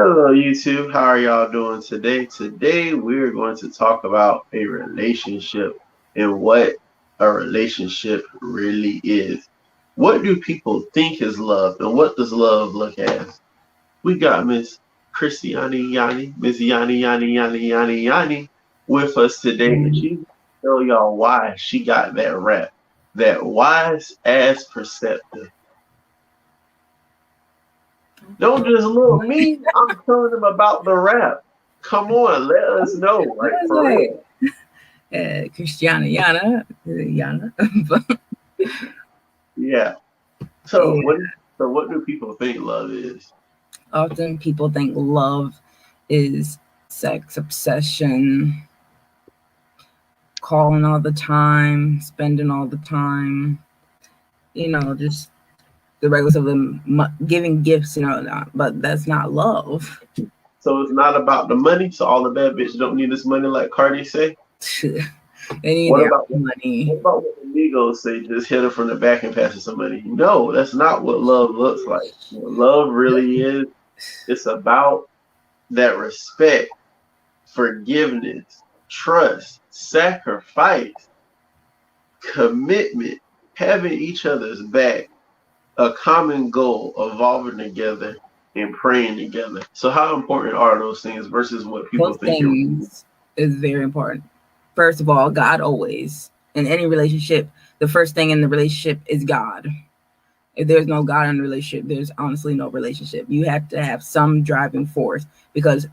Hello, YouTube. How are y'all doing today? Today, we're going to talk about a relationship and what a relationship really is. What do people think is love, and what does love look as? We got Miss Christiana Yani, Miss Yani with us today, and Mm. she's going to tell y'all why she got that rap, that wise as perceptive. Don't just look me. I'm telling them about the rap. Come on, let us know, I like was for like, real. Christiana Yana, Yana. But, Yeah. So yeah, what do people think love is? often people think love is sex obsession, calling all the time, spending all the time, just the regular stuff, giving gifts, but that's not love. So it's not about the money. So all the bad bitches don't need this money, like Cardi say. They need What their about what money. about what the Migos say? Just hit her from the back and pass her some money. No, that's not what love looks like. What love really is, it's about that respect, forgiveness, trust, sacrifice, commitment, having each other's back, a common goal, evolving together and praying together. So how important are those things versus what people Those think it really is? things is very important. First of all, God always, in any relationship, the first thing in the relationship is God. If there's no God in the relationship, there's honestly no relationship. You have to have some driving force because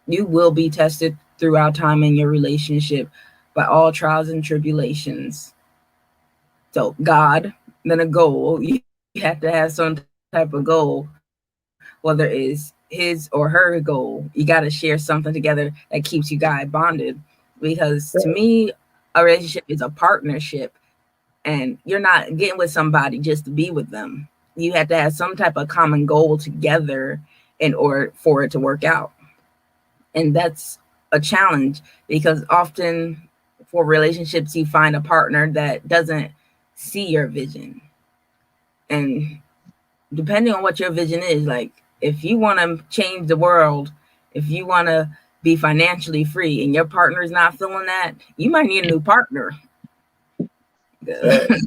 you will be tested throughout time in your relationship by all trials and tribulations. So God, then a goal. You have to have some type of goal, whether it's his or her goal. You got to share something together that keeps you guys bonded. Because to me, a relationship is a partnership, and you're not getting with somebody just to be with them. You have to have some type of common goal together in order for it to work out. And that's a challenge because often for relationships, you find a partner that doesn't see your vision. And depending on what your vision is, like if you want to change the world, if you want to be financially free and your partner is not feeling that, you might need a new partner. Facts.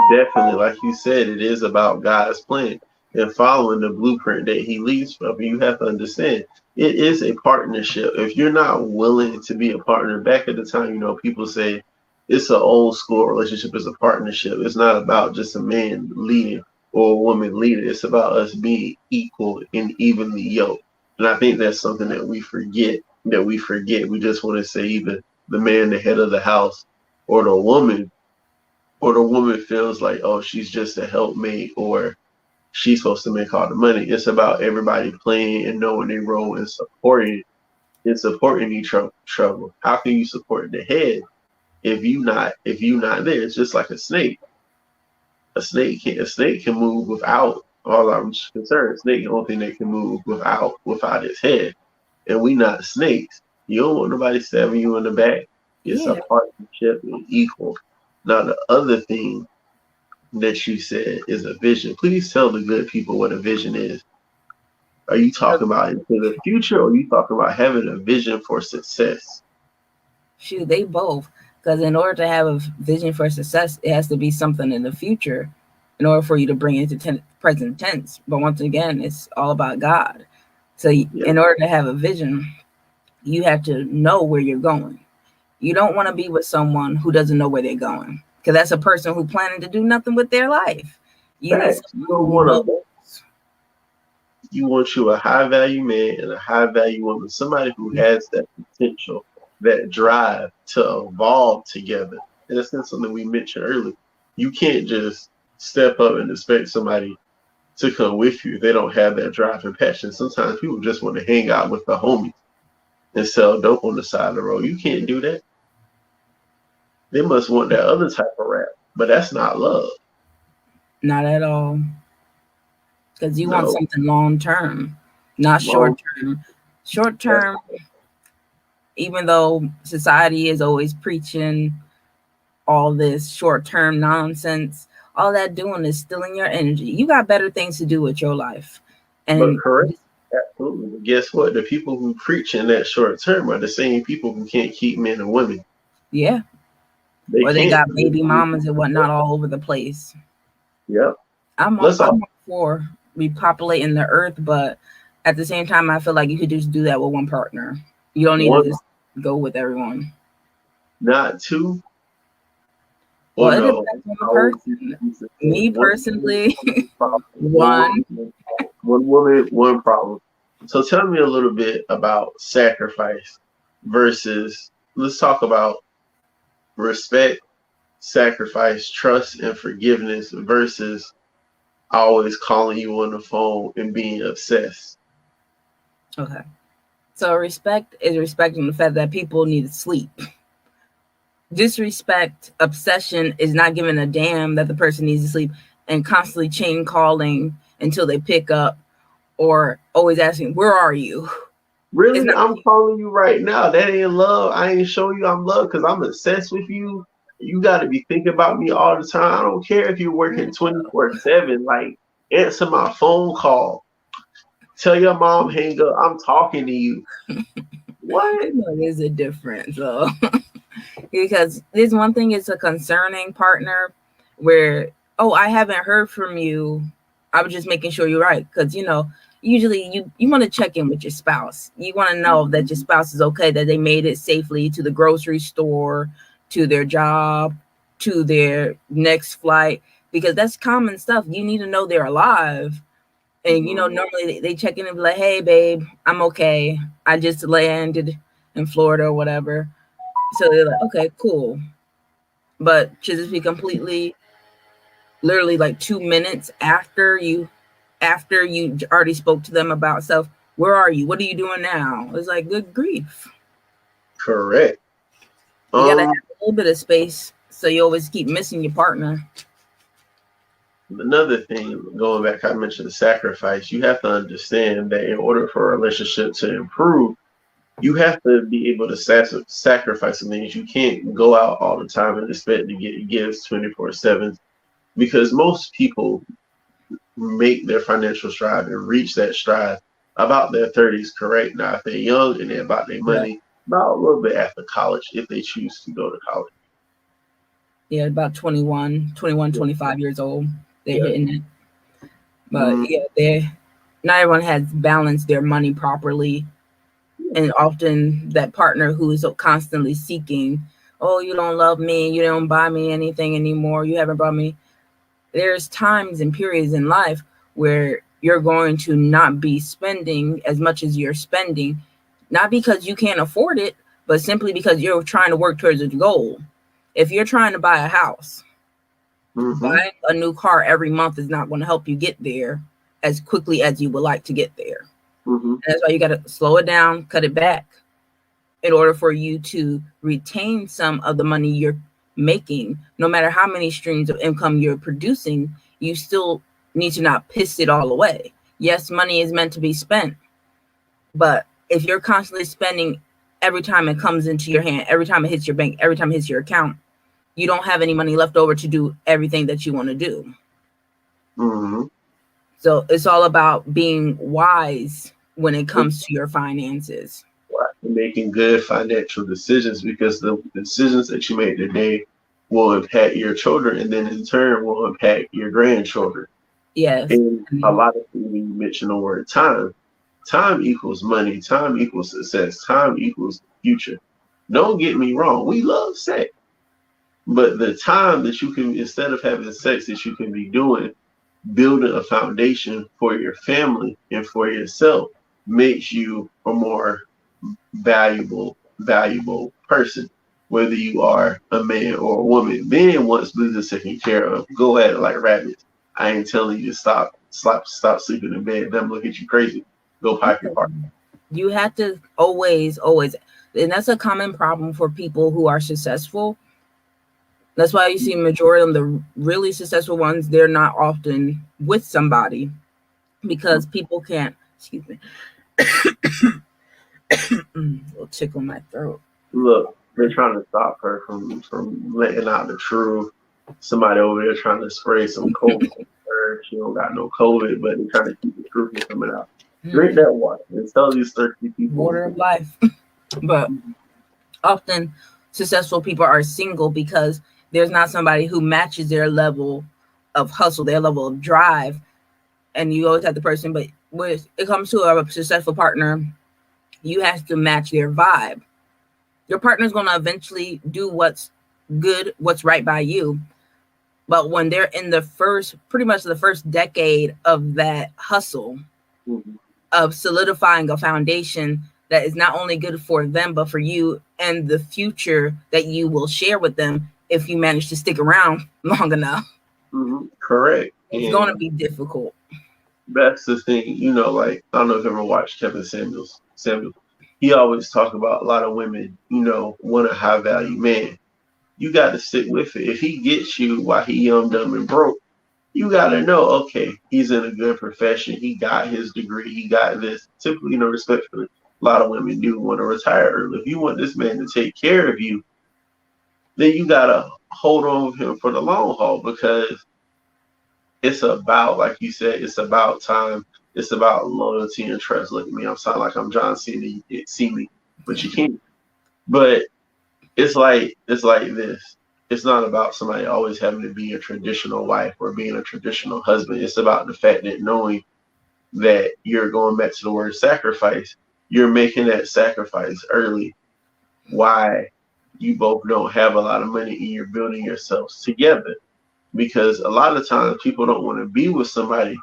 Definitely, like you said, it is about God's plan and following the blueprint that He leads from. You have to understand it is a partnership. If you're not willing to be a partner, back at the time, people say it's an old school relationship, it's a partnership. It's not about just a man leading or a woman leading. It's about us being equal and evenly yoked. And I think that's something that we forget. We just want to say either the man, the head of the house, or the woman, feels like, oh, she's just a helpmate or she's supposed to make all the money. It's about everybody playing and knowing their role and supporting each other. How can you support the head if you not there? It's just like a snake. A snake can move without all I'm concerned. A snake the only thing that can move without its head. And we not snakes. You don't want nobody stabbing you in the back. It's a Yeah. partnership and equal. Now the other thing that you said is a vision. Please tell the good people what a vision is. Are you talking about into the future or are you talking about having a vision for success? Shoot, they both. Because in order to have a vision for success, it has to be something in the future in order for you to bring it to present tense. But once again, it's all about God. So Yeah. in order to have a vision, you have to know where you're going. You don't want to be with someone who doesn't know where they're going. Because that's a person who's planning to do nothing with their life. You need Facts. someone who knows. You want you a high value man and a high value woman, somebody who has that potential, that drive to evolve together. And that's not something we mentioned earlier. You can't just step up and expect somebody to come with you if they don't have that drive and passion. Sometimes people just want to hang out with the homies and sell dope on the side of the road. You can't do that. They must want that other type of rap, but that's not love. Not at all. Because you want No, something long term, not short long. term. Short That's term, even though society is always preaching all this short term nonsense, all that doing is stealing your energy. You got better things to do with your life. but And correct. Absolutely, guess what? The people who preach in that short term are the same people who can't keep men and women. Yeah. They Or they can't. got baby mamas and whatnot all over the place. Yep. I'm Let's all all for repopulating the earth, but at the same time, I feel like you could just do that with one partner. You don't need to one, just go with everyone. not two, or Well, it no. depends on the I always person. used to say Me one personally, problem. one. One woman, one problem. So tell me a little bit about sacrifice versus, let's talk about respect, sacrifice, trust, and forgiveness versus always calling you on the phone and being obsessed. Okay. So respect is respecting the fact that people need to sleep. Disrespect, obsession is not giving a damn that the person needs to sleep and constantly chain calling until they pick up or always asking, "Where are you?" It's Really, not. I'm calling you right now. That ain't love. I ain't showing you I'm love because I'm obsessed with you. You got to be thinking about me all the time. I don't care if you're working 24/7. Like, answer my phone call. Tell your mom hang up. I'm talking to you. What? There's a difference, though, because there's one thing. It's a concerning partner where, oh, I haven't heard from you. I was just making sure you're right, because usually you want to check in with your spouse. You want to know that your spouse is okay, that they made it safely to the grocery store, to their job, to their next flight, because that's common stuff. You need to know they're alive. And normally they check in and be like, "Hey, babe, I'm okay. I just landed in Florida or whatever." So they're like, "Okay, cool." But should this be completely, literally like 2 minutes after you already spoke to them about stuff? Where are you? What are you doing now? It's like, good grief. Correct. You gotta have a little bit of space so you always keep missing your partner. Another thing, going back, I mentioned sacrifice. You have to understand that in order for a relationship to improve, you have to be able to sacrifice some things. You can't go out all the time and expect to get gifts 24/7 because most people make their financial stride and reach that stride about their 30s, correct? Now, if they're young and they're about their Right. money, about a little bit after college, if they choose to go to college. Yeah, about 21, 25 years old. They're Yeah. hitting it. But not everyone has balanced their money properly. And often that partner who is so constantly seeking, "Oh, you don't love me, you don't buy me anything anymore, you haven't brought me." There's times and periods in life where you're going to not be spending as much as you're spending, not because you can't afford it, but simply because you're trying to work towards a goal. If you're trying to buy a house, buying a new car every month is not going to help you get there as quickly as you would like to get there. And that's why you got to slow it down, cut it back, in order for you to retain some of the money you're making. No matter how many streams of income you're producing, you still need to not piss it all away. Yes, money is meant to be spent, but if you're constantly spending every time it comes into your hand, every time it hits your bank, every time it hits your account, you don't have any money left over to do everything that you want to do. So it's all about being wise when it comes to your finances. Making good financial decisions because the decisions that you make today will impact your children and then in turn will impact your grandchildren. Yes. And a lot of things when you mention the word time, time equals money, time equals success, time equals future. Don't get me wrong, we love sex. But the time that you can, instead of having sex, that you can be doing, building a foundation for your family and for yourself makes you a more valuable person, whether you are a man or a woman. Men once business taken care of, go at it like rabbits. I ain't telling you to stop sleeping in bed. Them look at you crazy. Go pipe your partner. You have to always, and that's a common problem for people who are successful. That's why you see majority of the really successful ones, they're not often with somebody because people can't, excuse me, little tickle in my throat. Look, they're trying to stop her from letting out the truth. Somebody over there trying to spray some COVID on her. She don't got no COVID, but they're trying to keep the truth from coming out. Drink that water and tell these thirsty people. Water of life. But often successful people are single because there's not somebody who matches their level of hustle, their level of drive. And you always have the person, but when it comes to a successful partner, you have to match their vibe. Your partner's going to eventually do what's good, what's right by you. But when they're in pretty much the first decade of that hustle, of solidifying a foundation that is not only good for them, but for you and the future that you will share with them if you manage to stick around long enough. Correct. It's going to be difficult. That's the thing, like, I don't know if you ever watched Kevin Samuel. He always talk about a lot of women, want a high value man. You got to stick with it. If he gets you while he young, dumb, and broke, you got to know, okay, he's in a good profession. He got his degree. He got this. Typically, respectfully, a lot of women do want to retire early. If you want this man to take care of you, then you got to hold on with him for the long haul, because it's about, like you said, it's about time. It's about loyalty and trust. Look at me. I'm sounding like I'm John Cena. You can't see me, but you can. But it's like this. It's not about somebody always having to be a traditional wife or being a traditional husband. It's about the fact that knowing that you're going back to the word sacrifice, you're making that sacrifice early. Why you both don't have a lot of money and you're building yourselves together. Because a lot of times people don't want to be with somebody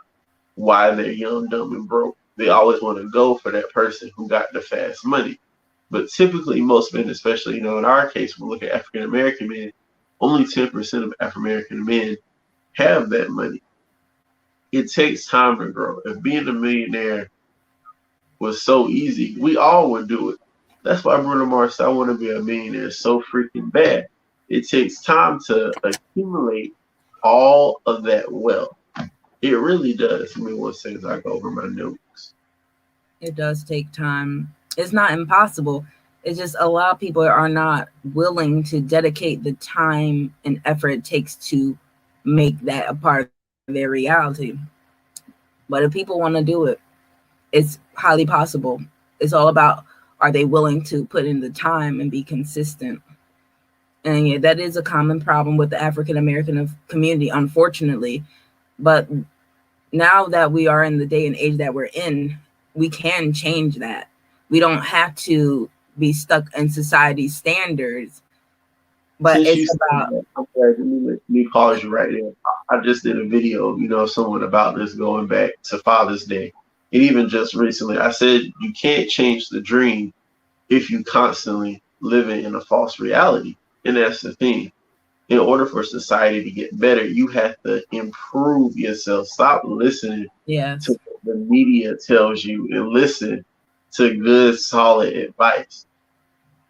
while they're young, dumb, and broke. They always want to go for that person who got the fast money. But typically, most men, especially, in our case, we look at African American men, only 10% of African American men have that money. It takes time to grow. If being a millionaire was so easy, we all would do it. That's why Bruno Mars said, I want to be a millionaire so freaking bad. It takes time to accumulate all of that wealth. It really does. Give me 1 second, I go over my notes. It does take time. It's not impossible. It's just a lot of people are not willing to dedicate the time and effort it takes to make that a part of their reality. But if people want to do it, it's highly possible. It's all about, are they willing to put in the time and be consistent? And yeah, that is a common problem with the African American community, unfortunately. But now that we are in the day and age that we're in, we can change that. We don't have to be stuck in society's standards. But Since it's about. I'm sorry, let me pause you right there. I just did a video, someone about this going back to Father's Day. And even just recently, I said you can't change the dream if you constantly living in a false reality. And that's the thing. In order for society to get better, you have to improve yourself. Stop listening to what the media tells you and listen to good, solid advice.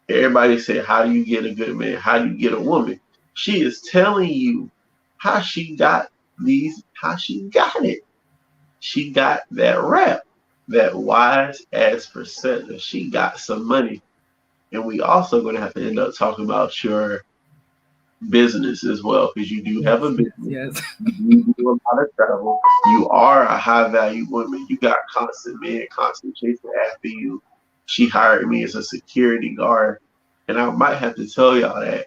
Everybody say, how do you get a good man? How do you get a woman? She is telling you how she got it. She got that rap, that wise ass percenter. She got some money. And we also going to have to end up talking about your business as well, because you do have a business. Yes. You do a lot of travel. You are a high value woman. You got constant men, constant chasing after you. She hired me as a security guard, and I might have to tell y'all that.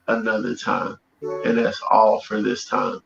another time, and that's all for this time.